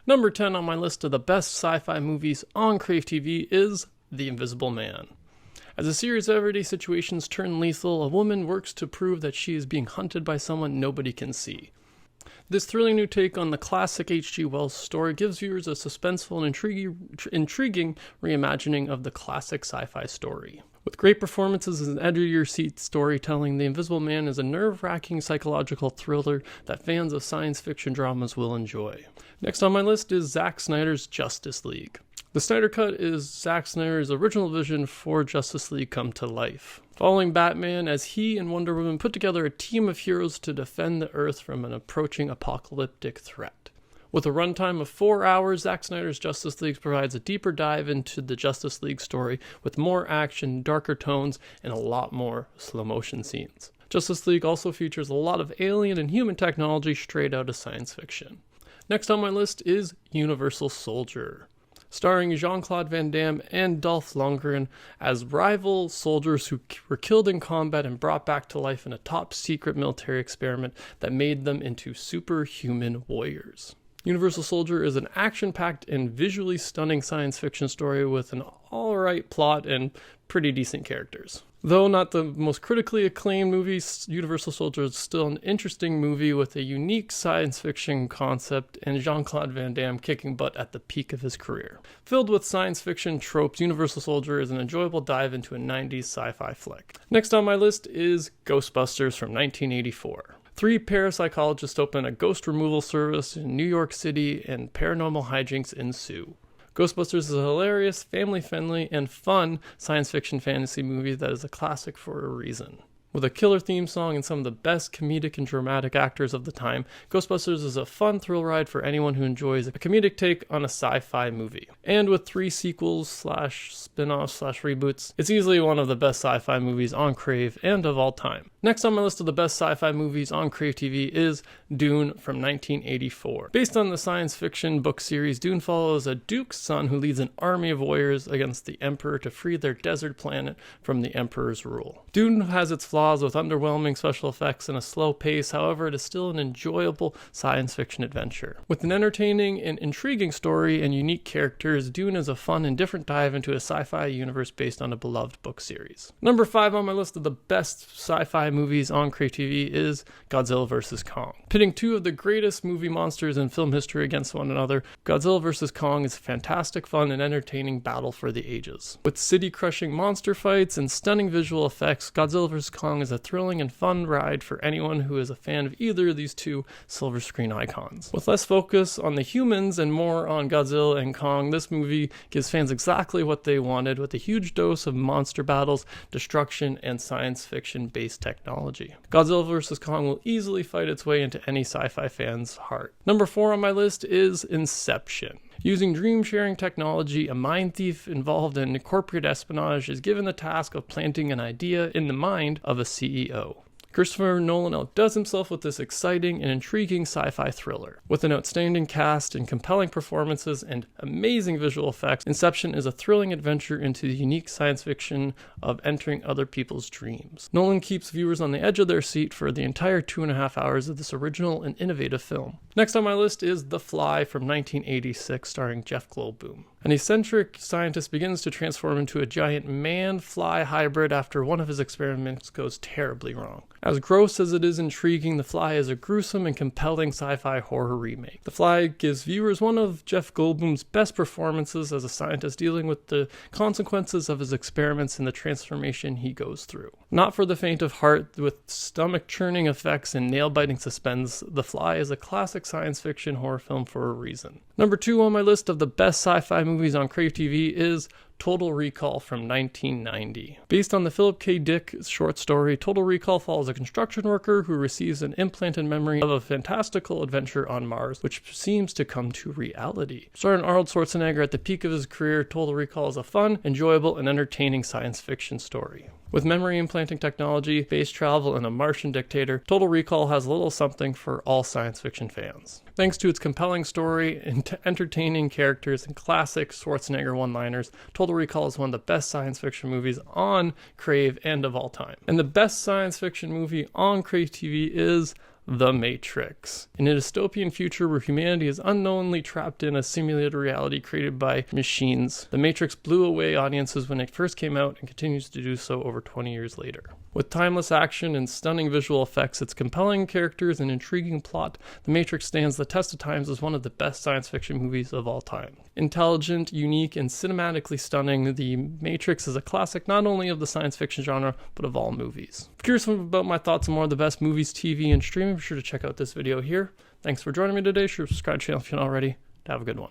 Number 10 on my list of the best sci-fi movies on Crave TV is The Invisible Man. As a series of everyday situations turn lethal, a woman works to prove that she is being hunted by someone nobody can see. This thrilling new take on the classic H.G. Wells story gives viewers a suspenseful and intriguing reimagining of the classic sci-fi story. With great performances and edge-of-your-seat storytelling, The Invisible Man is a nerve-wracking psychological thriller that fans of science fiction dramas will enjoy. Next on my list is Zack Snyder's Justice League. The Snyder Cut is Zack Snyder's original vision for Justice League come to life, following Batman as he and Wonder Woman put together a team of heroes to defend the Earth from an approaching apocalyptic threat. With a runtime of 4 hours, Zack Snyder's Justice League provides a deeper dive into the Justice League story with more action, darker tones, and a lot more slow-motion scenes. Justice League also features a lot of alien and human technology straight out of science fiction. Next on my list is Universal Soldier, starring Jean-Claude Van Damme and Dolph Lundgren as rival soldiers who were killed in combat and brought back to life in a top-secret military experiment that made them into superhuman warriors. Universal Soldier is an action-packed and visually stunning science fiction story with an alright plot and pretty decent characters. Though not the most critically acclaimed movie, Universal Soldier is still an interesting movie with a unique science fiction concept and Jean-Claude Van Damme kicking butt at the peak of his career. Filled with science fiction tropes, Universal Soldier is an enjoyable dive into a 90s sci-fi flick. Next on my list is Ghostbusters from 1984. 3 parapsychologists open a ghost removal service in New York City and paranormal hijinks ensue. Ghostbusters is a hilarious, family-friendly, and fun science fiction fantasy movie that is a classic for a reason. With a killer theme song and some of the best comedic and dramatic actors of the time, Ghostbusters is a fun thrill ride for anyone who enjoys a comedic take on a sci-fi movie. And with 3 sequels / spin-offs / reboots, it's easily one of the best sci-fi movies on Crave and of all time. Next on my list of the best sci-fi movies on Crave TV is DUNE from 1984. Based on the science fiction book series, DUNE follows a duke's son who leads an army of warriors against the Emperor to free their desert planet from the Emperor's rule. DUNE has its flaws with underwhelming special effects and a slow pace, however it is still an enjoyable science fiction adventure. With an entertaining and intriguing story and unique characters, DUNE is a fun and different dive into a sci-fi universe based on a beloved book series. Number 5 on my list of the best sci-fi movies on Crave TV is Godzilla vs. Kong. Pitting 2 of the greatest movie monsters in film history against one another, Godzilla vs. Kong is a fantastic, fun, and entertaining battle for the ages. With city-crushing monster fights and stunning visual effects, Godzilla vs. Kong is a thrilling and fun ride for anyone who is a fan of either of these 2 silver screen icons. With less focus on the humans and more on Godzilla and Kong, this movie gives fans exactly what they wanted, with a huge dose of monster battles, destruction, and science fiction-based technology. Godzilla vs. Kong will easily fight its way into any sci-fi fan's heart. Number 4 on my list is Inception. Using dream-sharing technology, a mind thief involved in corporate espionage is given the task of planting an idea in the mind of a CEO. Christopher Nolan outdoes himself with this exciting and intriguing sci-fi thriller. With an outstanding cast and compelling performances and amazing visual effects, Inception is a thrilling adventure into the unique science fiction of entering other people's dreams. Nolan keeps viewers on the edge of their seat for the entire 2.5 hours of this original and innovative film. Next on my list is The Fly from 1986, starring Jeff Goldblum. An eccentric scientist begins to transform into a giant man-fly hybrid after one of his experiments goes terribly wrong. As gross as it is intriguing, The Fly is a gruesome and compelling sci-fi horror remake. The Fly gives viewers one of Jeff Goldblum's best performances as a scientist dealing with the consequences of his experiments and the transformation he goes through. Not for the faint of heart, with stomach-churning effects and nail-biting suspense, The Fly is a classic science fiction horror film for a reason. Number 2 on my list of the best sci-fi movies on Crave TV is Total Recall from 1990. Based on the Philip K. Dick short story, Total Recall follows a construction worker who receives an implanted memory of a fantastical adventure on Mars, which seems to come to reality. Starring Arnold Schwarzenegger at the peak of his career, Total Recall is a fun, enjoyable, and entertaining science fiction story. With memory implanting technology, space travel, and a Martian dictator, Total Recall has a little something for all science fiction fans. Thanks to its compelling story and entertaining characters and classic Schwarzenegger one-liners, Total Recall is one of the best science fiction movies on Crave and of all time. And the best science fiction movie on Crave TV is The Matrix. In a dystopian future where humanity is unknowingly trapped in a simulated reality created by machines, The Matrix blew away audiences when it first came out and continues to do so over 20 years later. With timeless action and stunning visual effects, its compelling characters and intriguing plot, The Matrix stands the test of time as one of the best science fiction movies of all time. Intelligent, unique, and cinematically stunning, The Matrix is a classic not only of the science fiction genre, but of all movies. If you're curious about my thoughts on more of the best movies, TV, and streaming, be sure to check out this video here. Thanks for joining me today. Sure to subscribe to the channel if you're not already. Have a good one.